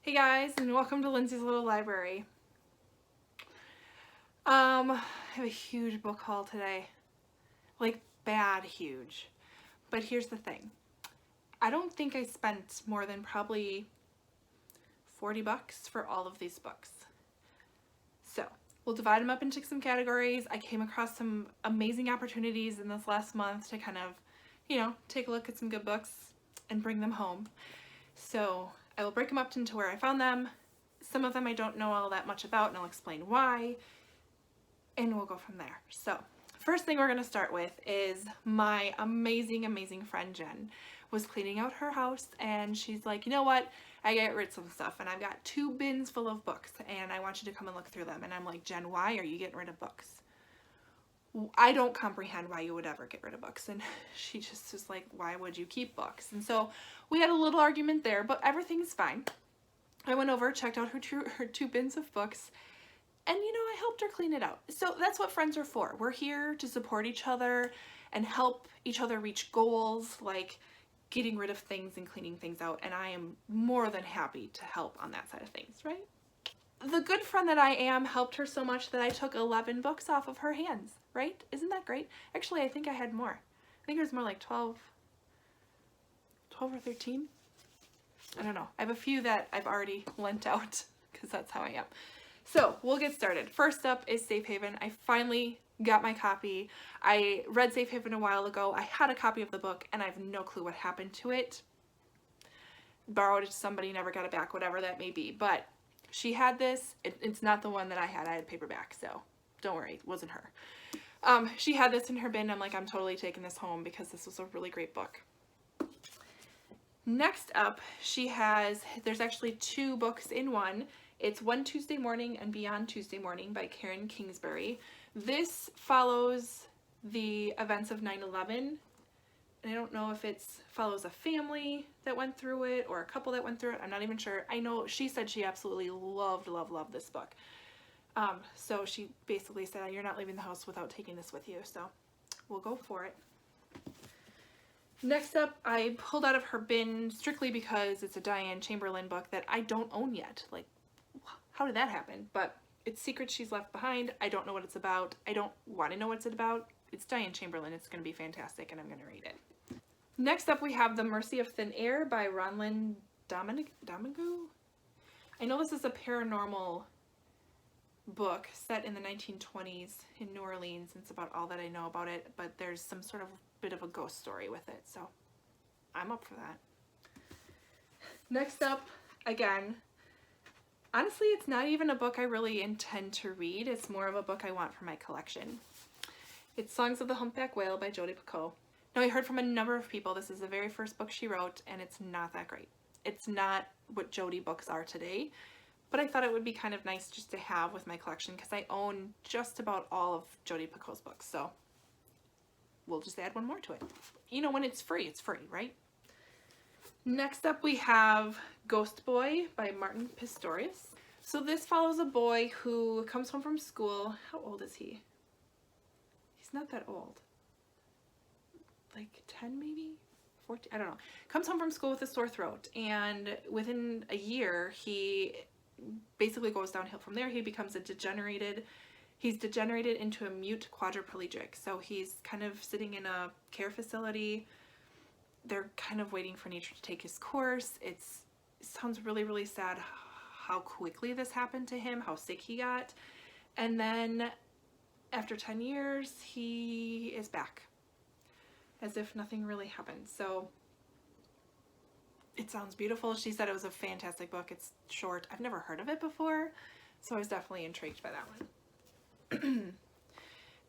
Hey guys, and welcome to Lindsay's Little Library. I have a huge book haul today. Like, bad huge. But here's the thing. I don't think I spent more than probably $40 for all of these books. So, we'll divide them up into some categories. I came across some amazing opportunities in this last month to kind of, take a look at some good books and bring them home. So, I will break them up into where I found them. Some of them I don't know all that much about, and I'll explain why, and we'll go from there. So, first thing we're going to start with is my amazing friend Jen was cleaning out her house, and she's like, you know what, I get rid of some stuff, and I've got 2 bins full of books, and I want you to come and look through them. And I'm like, Jen, why are you getting rid of books? I don't comprehend why you would ever get rid of books. And she just was like, why would you keep books? And so we had a little argument there, but everything's fine. I went over, checked out her 2 bins of books, and I helped her clean it out. So that's what friends are for. We're here to support each other and help each other reach goals, like getting rid of things and cleaning things out. And I am more than happy to help on that side of things, right? The good friend that I am helped her so much that I took 11 books off of her hands, right? Isn't that great? Actually, I think I had more. I think it was more like 12 or 13. I don't know. I have a few that I've already lent out because that's how I am. So we'll get started. First up is Safe Haven. I finally got my copy. I read Safe Haven a while ago. I had a copy of the book and I have no clue what happened to it. Borrowed it to somebody, never got it back, whatever that may be. But she had this. It's not the one that I had. I had paperback, so don't worry, it wasn't her. She had this in her bin. I'm like, I'm totally taking this home because this was a really great book. Next up, there's actually 2 books in one. It's One Tuesday Morning and Beyond Tuesday Morning by Karen Kingsbury. This follows the events of 9/11. And I don't know if it follows a family that went through it or a couple that went through it. I'm not even sure. I know she said she absolutely loved this book. So she basically said, you're not leaving the house without taking this with you. So we'll go for it. Next up, I pulled out of her bin strictly because it's a Diane Chamberlain book that I don't own yet. Like, how did that happen? But it's Secrets She's Left Behind. I don't know what it's about. I don't want to know what it's about. It's Diane Chamberlain. It's going to be fantastic, and I'm going to read it. Next up, we have The Mercy of Thin Air by Ronlyn Domingo. I know this is a paranormal book set in the 1920s in New Orleans. It's about all that I know about it, but there's some sort of bit of a ghost story with it, so I'm up for that. Next up, again, honestly, it's not even a book I really intend to read. It's more of a book I want for my collection. It's Songs of the Humpback Whale by Jodi Picoult. Now, I heard from a number of people this is the very first book she wrote, and it's not that great. It's not what Jodi books are today, but I thought it would be kind of nice just to have with my collection because I own just about all of Jodi Picoult's books, so we'll just add one more to it. When it's free, right? Next up, we have Ghost Boy by Martin Pistorius. So this follows a boy who comes home from school. How old is he? He's not that old. Like 10 maybe? 14? I don't know. Comes home from school with a sore throat, and within a year, he basically goes downhill from there. He becomes he's degenerated into a mute quadriplegic. So he's kind of sitting in a care facility. They're kind of waiting for nature to take his course. It sounds really sad how quickly this happened to him, how sick he got. And then after 10 years, he is back as if nothing really happened. So it sounds beautiful. She said it was a fantastic book. It's short. I've never heard of it before, so I was definitely intrigued by that one.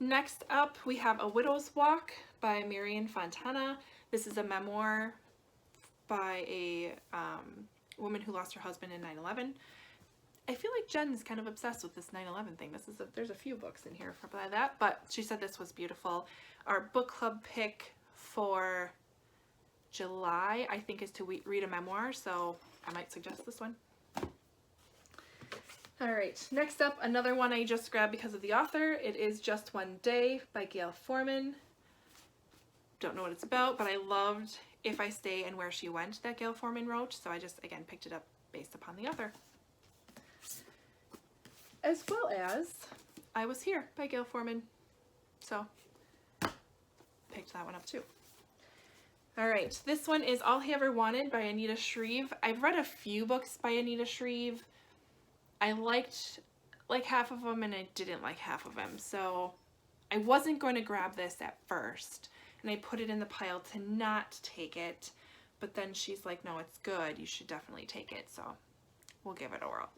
Next up, we have A Widow's Walk by Marion Fontana. This is a memoir by a woman who lost her husband in 9/11. I feel like Jen's kind of obsessed with this 9/11 thing. There's a few books in here for that, but she said this was beautiful. Our book club pick for July, I think, is to read a memoir, so I might suggest this one. All right, next up, another one I just grabbed because of the author. It is Just One Day by Gail Forman. Don't know what it's about, but I loved If I Stay and Where She Went that Gail Forman wrote, so I just, again, picked it up based upon the author. As well as I Was Here by Gail Forman. So picked that one up too. All right, this one is All He Ever Wanted by Anita Shreve. I've read a few books by Anita Shreve. I liked like half of them and I didn't like half of them. So I wasn't going to grab this at first and I put it in the pile to not take it. But then she's like, no, it's good. You should definitely take it. So we'll give it a whirl.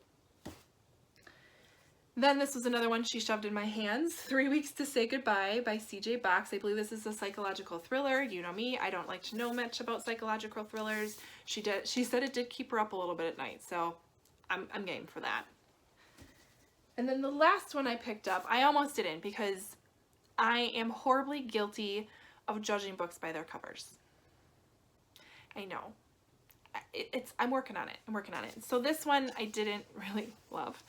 Then this was another one she shoved in my hands, 3 Weeks to Say Goodbye by C.J. Box. I believe this is a psychological thriller. You know me, I don't like to know much about psychological thrillers. She said it did keep her up a little bit at night, so I'm game for that. And then the last one I picked up, I almost didn't because I am horribly guilty of judging books by their covers. I know. I'm working on it. So this one I didn't really love.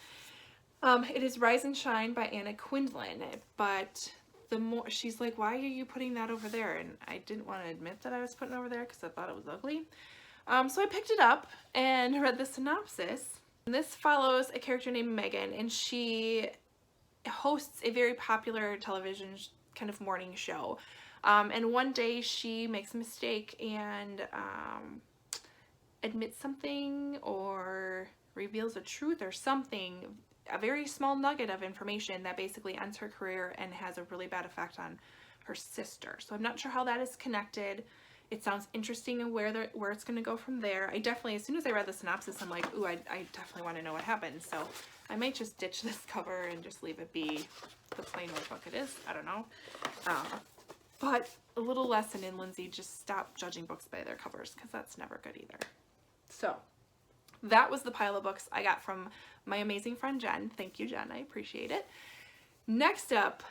It is Rise and Shine by Anna Quindlen, but the more she's like, why are you putting that over there? And I didn't want to admit that I was putting it over there because I thought it was ugly. So I picked it up and read the synopsis. And this follows a character named Megan, and she hosts a very popular television kind of morning show. And one day she makes a mistake and admits something or reveals a truth or something, a very small nugget of information that basically ends her career and has a really bad effect on her sister. So I'm not sure how that is connected. It sounds interesting and where it's going to go from there. I definitely, as soon as I read the synopsis, I'm like, ooh, I definitely want to know what happens. So I might just ditch this cover and just leave it be the plain old book it is. I don't know. But a little lesson in Lindsey, just stop judging books by their covers because that's never good either. So that was the pile of books I got from my amazing friend Jen. Thank you, Jen. I appreciate it. Next up,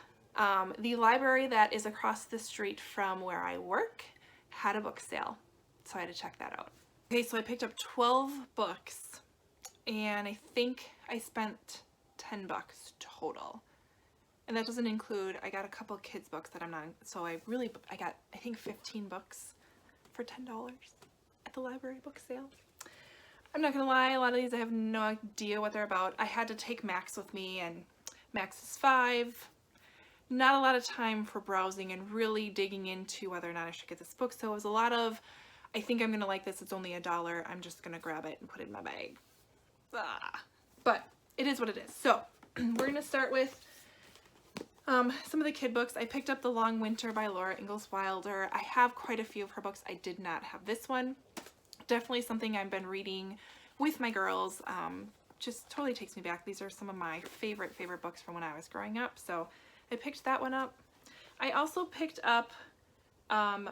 the library that is across the street from where I work had a book sale, so I had to check that out. Okay, so I picked up 12 books, and I think I spent $10 total. And that doesn't include, I got a couple kids books that I'm not, so I got, I think 15 books for $10 at the library book sale. I'm not gonna lie, a lot of these I have no idea what they're about. I had to take Max with me, and Max is 5. Not a lot of time for browsing and really digging into whether or not I should get this book. So it was a lot of, I think I'm gonna like this, it's only $1, I'm just gonna grab it and put it in my bag. But it is what it is. So we're gonna start with some of the kid books. I picked up The Long Winter by Laura Ingalls Wilder. I have quite a few of her books. I did not have this one. Definitely something I've been reading with my girls. Just totally takes me back. These are some of my favorite books from when I was growing up. So I picked that one up. I also picked up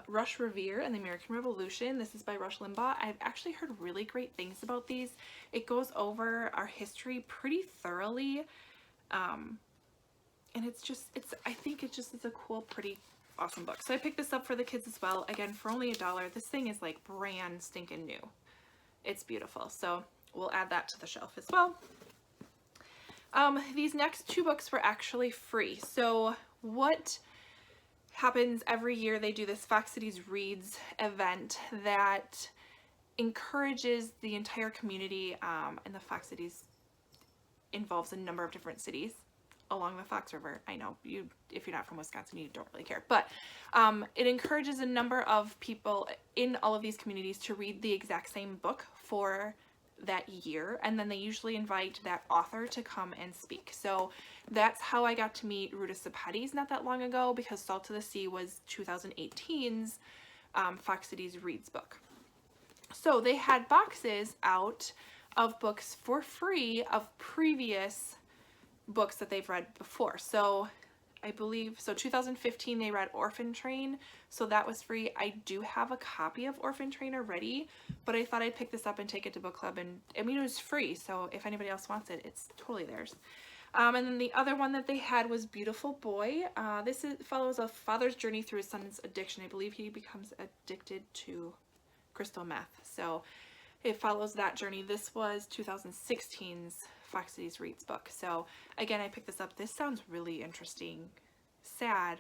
Rush Revere and the American Revolution. This is by Rush Limbaugh. I've actually heard really great things about these. It goes over our history pretty thoroughly. And I think it's a cool, pretty awesome book. So I picked this up for the kids as well. Again, for only $1. This thing is like brand stinking new. It's beautiful. So we'll add that to the shelf as well. These next 2 books were actually free. So what happens every year, they do this Fox Cities Reads event that encourages the entire community, and the Fox Cities involves a number of different cities along the Fox River. I know if you're not from Wisconsin, you don't really care, but it encourages a number of people in all of these communities to read the exact same book for that year, and then they usually invite that author to come and speak. So that's how I got to meet Ruta Sepetys not that long ago, because Salt to the Sea was 2018's Fox Cities Reads book. So they had boxes out of books for free of previous books that they've read before. So I believe, 2015 they read Orphan Train, so that was free. I do have a copy of Orphan Train already, but I thought I'd pick this up and take it to book club, and I mean, it was free, so if anybody else wants it, it's totally theirs. And then the other one that they had was Beautiful Boy. This follows a father's journey through his son's addiction. I believe he becomes addicted to crystal meth, so it follows that journey. This was 2016's Fox Cities Reads book. So again, I picked this up. This sounds really interesting, sad,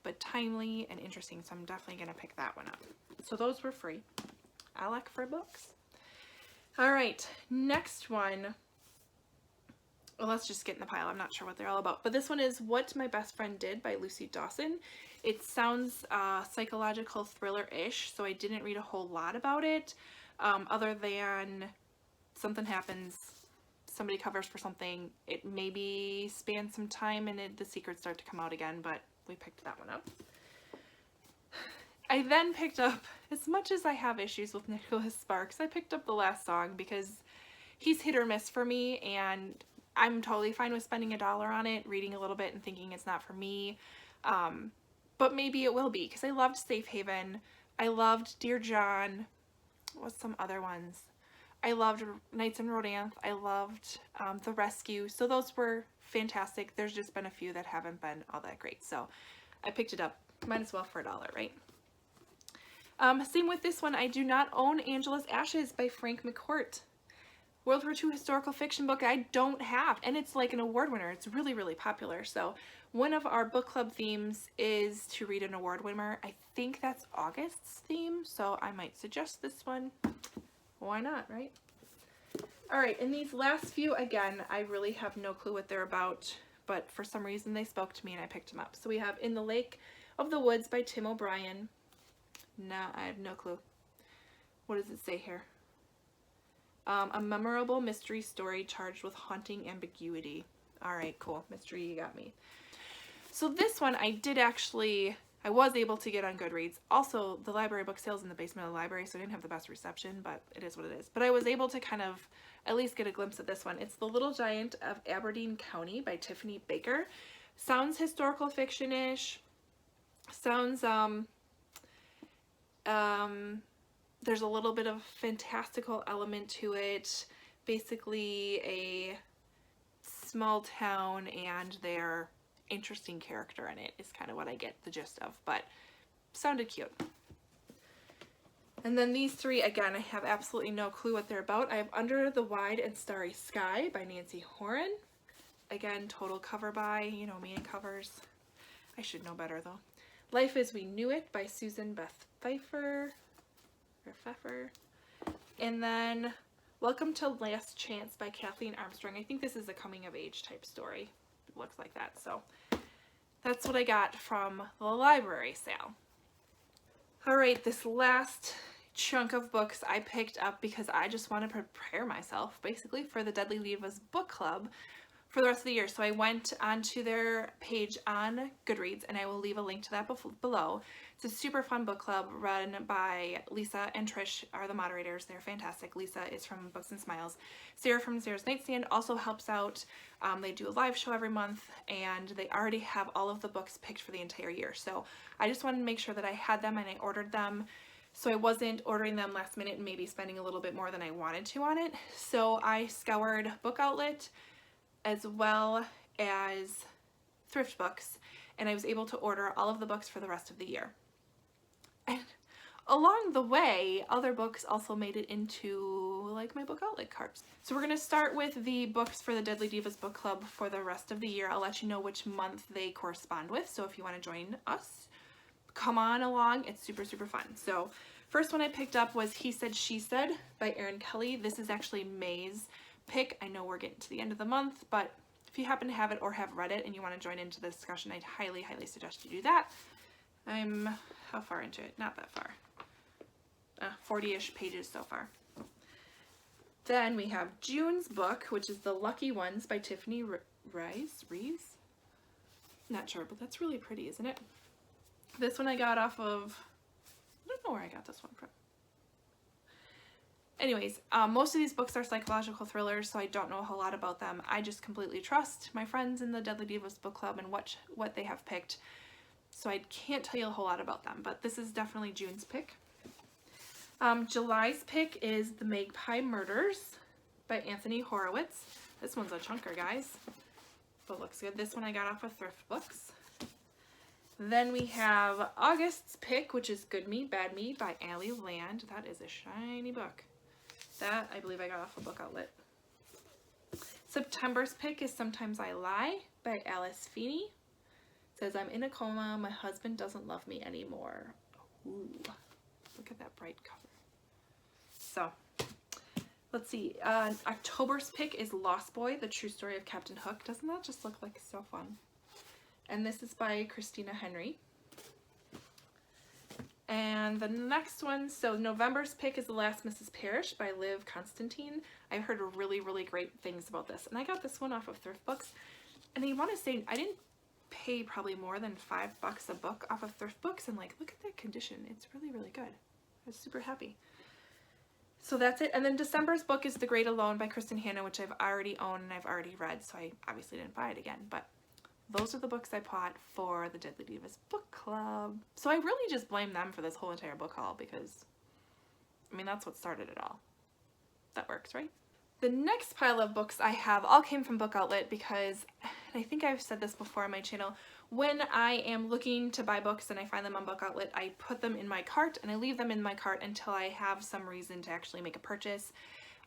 but timely and interesting. So I'm definitely going to pick that one up. So those were free. I like free books. All right, next one. Well, let's just get in the pile. I'm not sure what they're all about. But this one is What My Best Friend Did by Lucy Dawson. It sounds psychological thriller-ish, so I didn't read a whole lot about it, other than something happens, somebody covers for something, it maybe spans some time and the secrets start to come out again, but we picked that one up. I then picked up, as much as I have issues with Nicholas Sparks, I picked up The Last Song because he's hit or miss for me, and I'm totally fine with spending $1 on it, reading a little bit and thinking it's not for me. But maybe it will be, because I loved Safe Haven. I loved Dear John. What's some other ones? I loved Nights in Rodanthe. I loved The Rescue. So those were fantastic. There's just been a few that haven't been all that great. So I picked it up. Might as well for $1, right? Same with this one. I do not own Angela's Ashes by Frank McCourt. World War II historical fiction book I don't have, and it's like an award winner. It's really, really popular. So one of our book club themes is to read an award winner. I think that's August's theme, so I might suggest this one. Why not, right? All right, and these last few, again, I really have no clue what they're about, but for some reason they spoke to me and I picked them up. So we have In the Lake of the Woods by Tim O'Brien. No, I have no clue. What does it say here? A memorable mystery story charged with haunting ambiguity. All right, cool. Mystery, you got me. So this one I was able to get on Goodreads. Also, the library book sale's in the basement of the library, so I didn't have the best reception, but it is what it is. But I was able to kind of at least get a glimpse of this one. It's The Little Giant of Aberdeen County by Tiffany Baker. Sounds historical fiction-ish. Sounds, there's a little bit of fantastical element to it. Basically a small town and their interesting character in it is kind of what I get the gist of, but sounded cute. And then these three, again, I have absolutely no clue what they're about. I have Under the Wide and Starry Sky by Nancy Horan. Again, total cover buy, you know me and covers. I should know better though. Life as We Knew It by Susan Beth Pfeiffer. And then Welcome to Last Chance by Kathleen Armstrong. I think this is a coming of age type story. It looks like that. So that's what I got from the library sale. All right, this last chunk of books I picked up because I just want to prepare myself basically for the Deadly Divas book club for the rest of the year. So I went onto their page on Goodreads, and I will leave a link to that below. It's a super fun book club run by Lisa and Trish are the moderators. They're fantastic. Lisa is from Books and Smiles. Sarah from Sarah's Nightstand also helps out. They do a live show every month, and they already have all of the books picked for the entire year. So I just wanted to make sure that I had them and I ordered them, so I wasn't ordering them last minute and maybe spending a little bit more than I wanted to on it. So I scoured BookOutlet as well as thrift books, and I was able to order all of the books for the rest of the year. And along the way, other books also made it into like my BookOutlet carts. So we're going to start with the books for the Deadly Divas book club for the rest of the year. I'll let you know which month they correspond with, so if you want to join us, come on along. It's super, super fun. So first one I picked up was He Said, She Said by Erin Kelly. This is actually May's pick. I know we're getting to the end of the month, but if you happen to have it or have read it and you want to join into the discussion, I'd highly, highly suggest you do that. I'm how far into it? Not that far. 40-ish pages so far. Then we have June's book, which is The Lucky Ones by Tiffany Rees? Not sure, but that's really pretty, isn't it? This one I got off of, I don't know where I got this one from. Anyways, most of these books are psychological thrillers, so I don't know a whole lot about them. I just completely trust my friends in the Deadly Divas book club and what they have picked. So I can't tell you a whole lot about them, but this is definitely June's pick. July's pick is The Magpie Murders by Anthony Horowitz. This one's a chunker, guys, but looks good. This one I got off of Thrift Books. Then we have August's pick, which is Good Me, Bad Me by Allie Land. That is a shiny book. That, I believe I got off of BookOutlet. September's pick is Sometimes I Lie by Alice Feeney. It says, I'm in a coma, my husband doesn't love me anymore. Ooh, look at that bright cover. So, Let's see, October's pick is Lost Boy, The True Story of Captain Hook. Doesn't that just look like so fun? And this is by Christina Henry. And the next one, so November's pick is The Last Mrs. Parrish by Liv Constantine. I've heard really, really great things about this. And I got this one off of Thrift Books. And I want to say, I didn't pay probably more than $5 a book off of Thrift Books. And like, look at that condition. It's really, really good. I was super happy. So that's it. And then December's book is The Great Alone by Kristen Hanna, which I've already owned and I've already read. So I obviously didn't buy it again. But those are the books I bought for the Deadly Divas book club. So I really just blame them for this whole entire book haul because, I mean, that's what started it all. That works, right? The next pile of books I have all came from BookOutlet because, and I think I've said this before on my channel, when I am looking to buy books and I find them on BookOutlet, I put them in my cart and I leave them in my cart until I have some reason to actually make a purchase.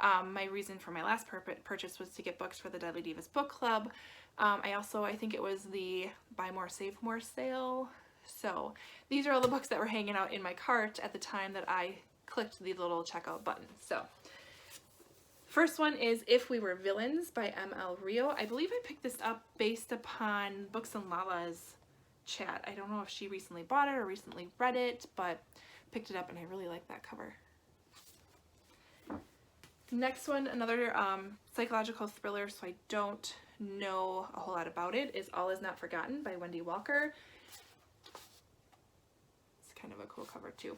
My reason for my last purchase was to get books for the Deadly Divas book club. I think it was the Buy More Save More sale. So these are all the books that were hanging out in my cart at the time that I clicked the little checkout button. So first one is If We Were Villains by M.L. Rio. I believe I picked this up based upon Books and Lala's chat. I don't know if she recently bought it or recently read it, but picked it up and I really like that cover. Next one, another psychological thriller, so I don't know a whole lot about it, is All Is Not Forgotten by Wendy Walker. It's kind of a cool cover too.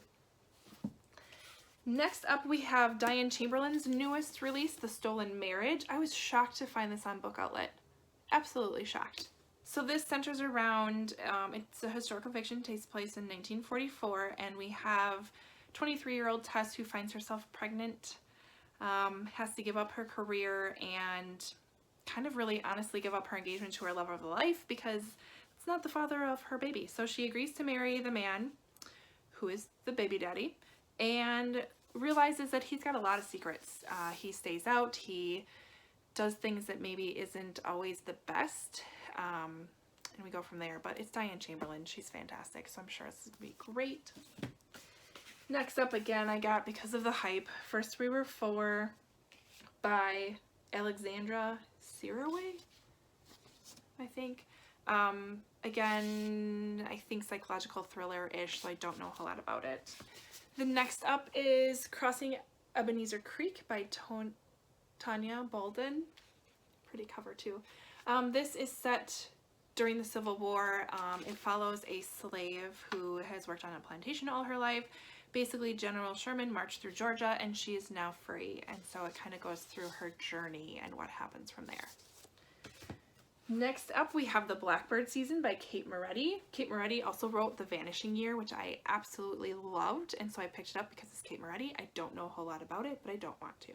Next up we have Diane Chamberlain's newest release, The Stolen Marriage. I was shocked to find this on BookOutlet. Absolutely shocked. So this centers around, it's a historical fiction, takes place in 1944, and we have 23-year-old Tess who finds herself pregnant, has to give up her career and kind of really honestly give up her engagement to her love of life because it's not the father of her baby. So she agrees to marry the man who is the baby daddy and realizes that he's got a lot of secrets. He stays out, he does things that maybe isn't always the best, and we go from there. But it's Diane Chamberlain, she's fantastic, so I'm sure this is gonna be great. Next up, again, I got, because of the hype, First We Were Four by Alexandra Siraway, I think. Again, I think psychological thriller-ish, so I don't know a whole lot about it. The next up is Crossing Ebenezer Creek by Tanya Bolden. Pretty cover too. This is set during the Civil War. It follows a slave who has worked on a plantation all her life. Basically, General Sherman marched through Georgia and she is now free. And so it kind of goes through her journey and what happens from there. Next up, we have The Blackbird Season by Kate Moretti. Kate Moretti also wrote The Vanishing Year, which I absolutely loved. And so I picked it up because it's Kate Moretti. I don't know a whole lot about it, but I don't want to.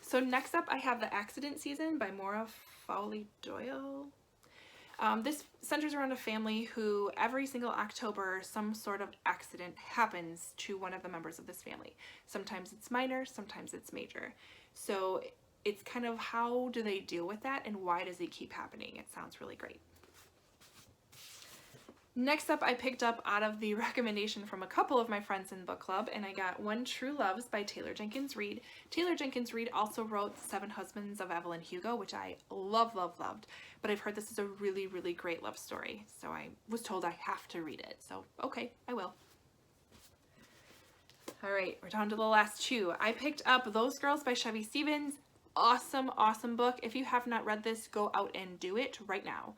So next up, I have The Accident Season by Maura Fowley Doyle. This centers around a family who every single October some sort of accident happens to one of the members of this family. Sometimes it's minor, sometimes it's major. So it's kind of how do they deal with that and why does it keep happening? It sounds really great. Next up, I picked up out of the recommendation from a couple of my friends in book club, and I got One True Loves by Taylor Jenkins Reid. Taylor Jenkins Reid also wrote The Seven Husbands of Evelyn Hugo, which I loved, but I've heard this is a really, really great love story, so I was told I have to read it, so okay, I will. All right, we're down to the last two. I picked up Those Girls by Chevy Stevens. Awesome, awesome book. If you have not read this, go out and do it right now.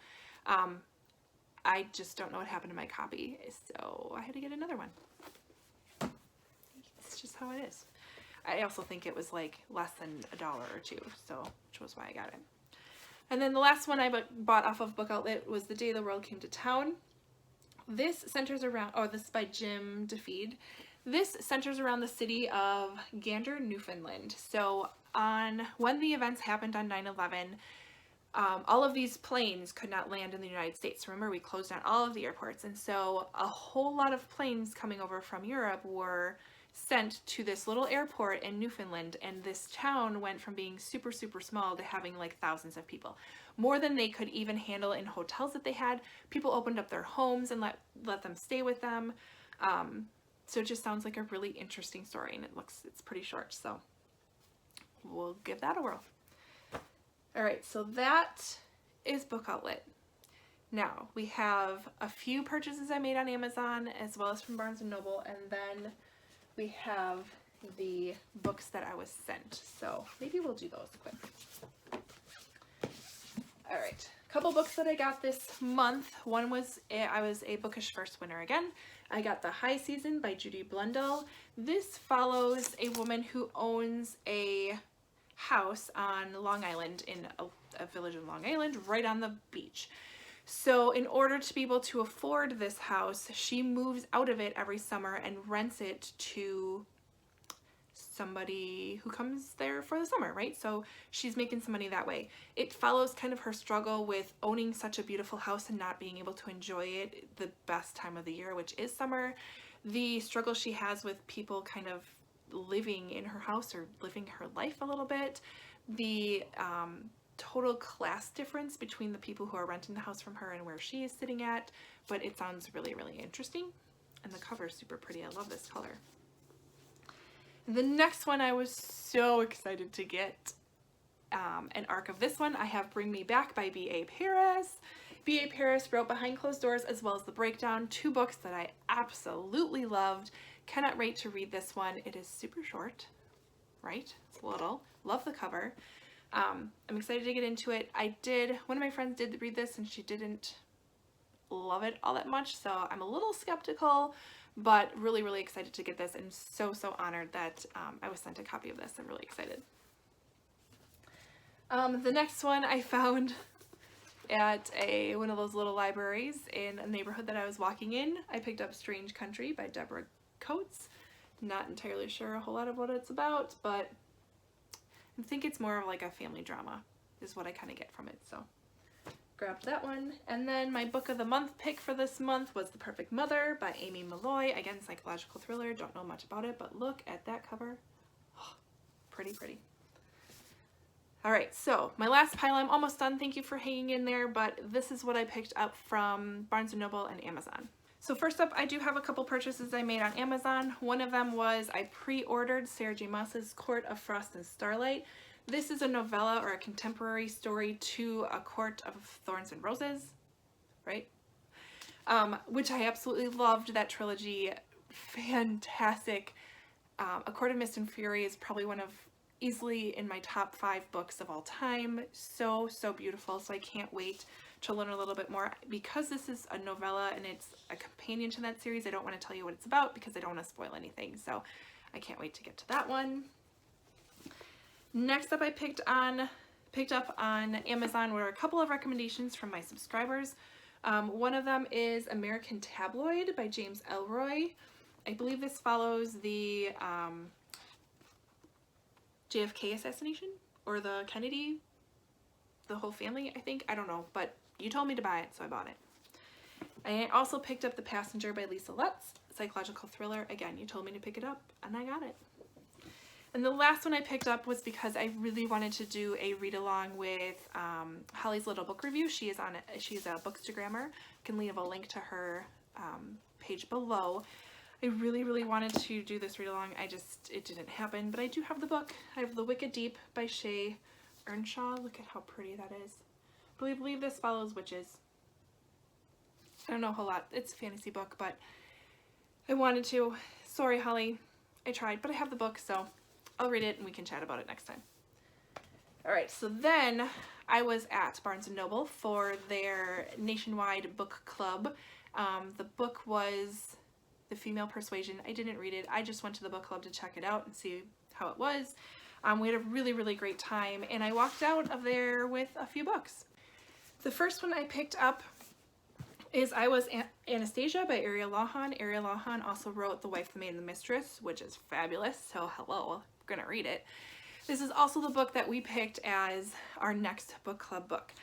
I just don't know what happened to my copy, so I had to get another one. It's just how it is. I also think it was like less than $1 or $2, so which was why I got it. And then the last one I bought off of BookOutlet was The Day the World Came to Town. This centers around, this is by Jim DeFeed. This centers around the city of Gander, Newfoundland. So when the events happened on 9/11, all of these planes could not land in the United States. Remember, we closed down all of the airports, and so a whole lot of planes coming over from Europe were sent to this little airport in Newfoundland, and this town went from being super, super small to having like thousands of people. More than they could even handle in hotels that they had. People opened up their homes and let them stay with them. So it just sounds like a really interesting story, and it's pretty short, so we'll give that a whirl. All right, so that is BookOutlet. Now, we have a few purchases I made on Amazon as well as from Barnes & Noble, and then we have the books that I was sent. So maybe we'll do those quick. All right, a couple books that I got this month. One was, I was a BookishFirst winner again. I got The High Season by Judy Blundell. This follows a woman who owns a house on Long Island, in a village in Long Island, right on the beach. So in order to be able to afford this house, she moves out of it every summer and rents it to somebody who comes there for the summer, right? So she's making some money that way. It follows kind of her struggle with owning such a beautiful house and not being able to enjoy it the best time of the year, which is summer. The struggle she has with people kind of living in her house or living her life a little bit. The total class difference between the people who are renting the house from her and where she is sitting at, but it sounds really, really interesting, and the cover is super pretty. I love this color. The next one I was so excited to get an arc of. This one I have Bring Me Back by B.A. Paris. B.A. Paris wrote Behind Closed Doors as well as The Breakdown, two books that I absolutely loved. Cannot wait to read this one. It is super short, right? It's little. Love the cover. I'm excited to get into it. One of my friends did read this and she didn't love it all that much, so I'm a little skeptical, but really, really excited to get this, and so, so honored that I was sent a copy of this. I'm really excited. The next one I found at one of those little libraries in a neighborhood that I was walking in. I picked up Strange Country by Deborah Coates. Not entirely sure a whole lot of what it's about, but I think it's more of like a family drama is what I kind of get from it, so grabbed that one. And then my book of the month pick for this month was The Perfect Mother by Amy Malloy. Again, psychological thriller. Don't know much about it, but look at that cover. Oh, pretty, pretty. All right, so my last pile, I'm almost done. Thank you for hanging in there, but this is what I picked up from Barnes & Noble and Amazon. So first up, I do have a couple purchases I made on Amazon. One of them was I pre-ordered Sarah J. Maas's Court of Frost and Starlight. This is a novella or a contemporary story to A Court of Thorns and Roses, right? Which I absolutely loved, that trilogy. Fantastic. A Court of Mist and Fury is probably one of easily in my top 5 books of all time. So, so beautiful. So I can't wait to learn a little bit more. Because this is a novella and it's a companion to that series, I don't want to tell you what it's about because I don't want to spoil anything. So I can't wait to get to that one. Next up, I picked up on Amazon were a couple of recommendations from my subscribers. One of them is American Tabloid by James Ellroy. I believe this follows the JFK assassination or the Kennedy, the whole family, I think. I don't know, but you told me to buy it, so I bought it. I also picked up The Passenger by Lisa Lutz, psychological thriller. Again, you told me to pick it up, and I got it. And the last one I picked up was because I really wanted to do a read-along with Holly's Little Book Review. She's a bookstagrammer. I can leave a link to her page below. I really, really wanted to do this read-along. It didn't happen, but I do have the book. I have The Wicked Deep by Shay Earnshaw. Look at how pretty that is. I believe this follows witches. I don't know a whole lot. It's a fantasy book, but I wanted to. Sorry, Holly. I tried, but I have the book, so I'll read it and we can chat about it next time. All right, so then I was at Barnes & Noble for their nationwide book club. The book was The Female Persuasion. I didn't read it. I just went to the book club to check it out and see how it was. We had a really, really great time, and I walked out of there with a few books. The first one I picked up is I Was Anastasia by Ariel Lawhon. Ariel Lawhon also wrote The Wife, the Maid, and the Mistress, which is fabulous, so hello, I'm gonna read it. This is also the book that we picked as our next book club book.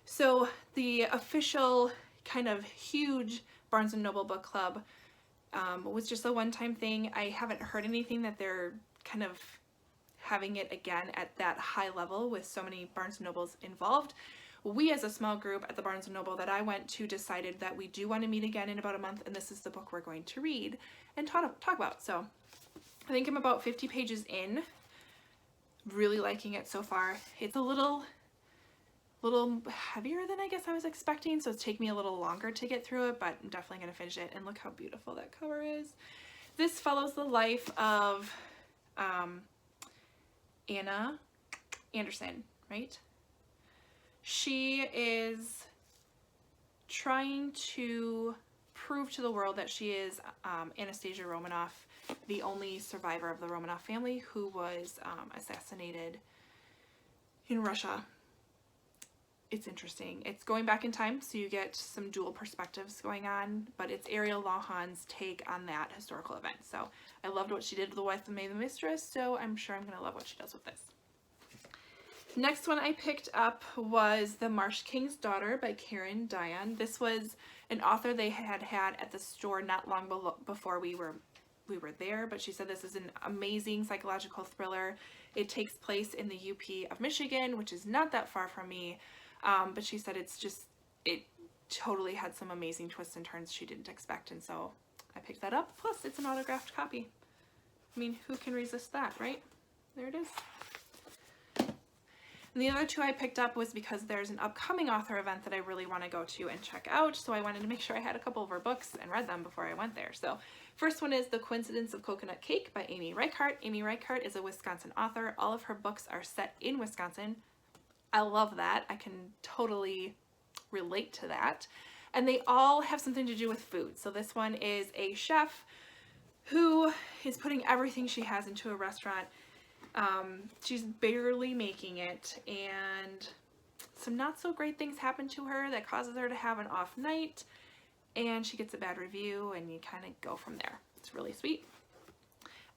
So the official kind of huge Barnes & Noble book club was just a one-time thing. I haven't heard anything that they're kind of having it again at that high level with so many Barnes & Nobles involved, we as a small group at the Barnes & Noble that I went to decided that we do want to meet again in about a month, and this is the book we're going to read and talk about. So I think I'm about 50 pages in. Really liking it so far. It's a little heavier than I guess I was expecting, so it's taking me a little longer to get through it, but I'm definitely going to finish it. And look how beautiful that cover is. This follows the life of Anna Anderson, right? She is trying to prove to the world that she is Anastasia Romanoff, the only survivor of the Romanov family who was assassinated in Russia. It's interesting. It's going back in time, so you get some dual perspectives going on, but it's Ariel Lawhon's take on that historical event. So I loved what she did with The Wife That Made the Mistress, so I'm sure I'm going to love what she does with this. Next one I picked up was The Marsh King's Daughter by Karen Dion. This was an author they had at the store not long before we were there, but she said this is an amazing psychological thriller. It takes place in the UP of Michigan, which is not that far from me. But she said it totally had some amazing twists and turns she didn't expect, and so I picked that up. Plus, it's an autographed copy. I mean, who can resist that, right? There it is. And the other two I picked up was because there's an upcoming author event that I really want to go to and check out, so I wanted to make sure I had a couple of her books and read them before I went there. So first one is The Coincidence of Coconut Cake by Amy Reichart. Amy Reichart is a Wisconsin author. All of her books are set in Wisconsin. I love that. I can totally relate to that. And they all have something to do with food. So this one is a chef who is putting everything she has into a restaurant. She's barely making it, and some not so great things happen to her that causes her to have an off night, and she gets a bad review, and you kind of go from there. It's really sweet.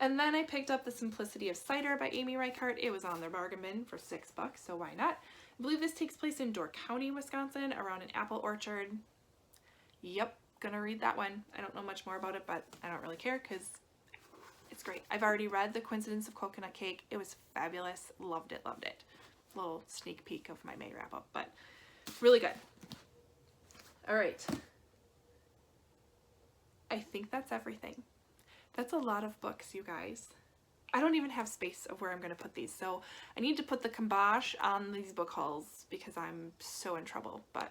And then I picked up The Simplicity of Cider by Amy Reichart. It was on their bargain bin for $6, so why not? I believe this takes place in Door County, Wisconsin, around an apple orchard. Yep, gonna read that one. I don't know much more about it, but I don't really care because it's great. I've already read The Coincidence of Coconut Cake. It was fabulous. Loved it, loved it. Little sneak peek of my May wrap up, but really good. All right. I think that's everything. That's a lot of books, you guys. I don't even have space of where I'm going to put these, so I need to put the kibosh on these book hauls because I'm so in trouble. But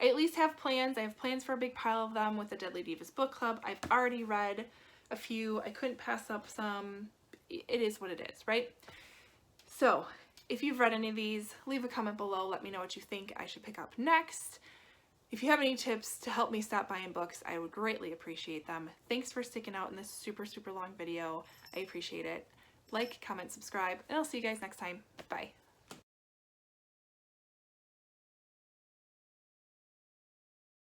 I at least have plans. I have plans for a big pile of them with the Deadly Divas book club. I've already read a few. I couldn't pass up some. It is what it is, right? So if you've read any of these, leave a comment below. Let me know what you think I should pick up next. If you have any tips to help me stop buying books, I would greatly appreciate them. Thanks for sticking out in this super, super long video. I appreciate it. Like, comment, subscribe, and I'll see you guys next time. Bye.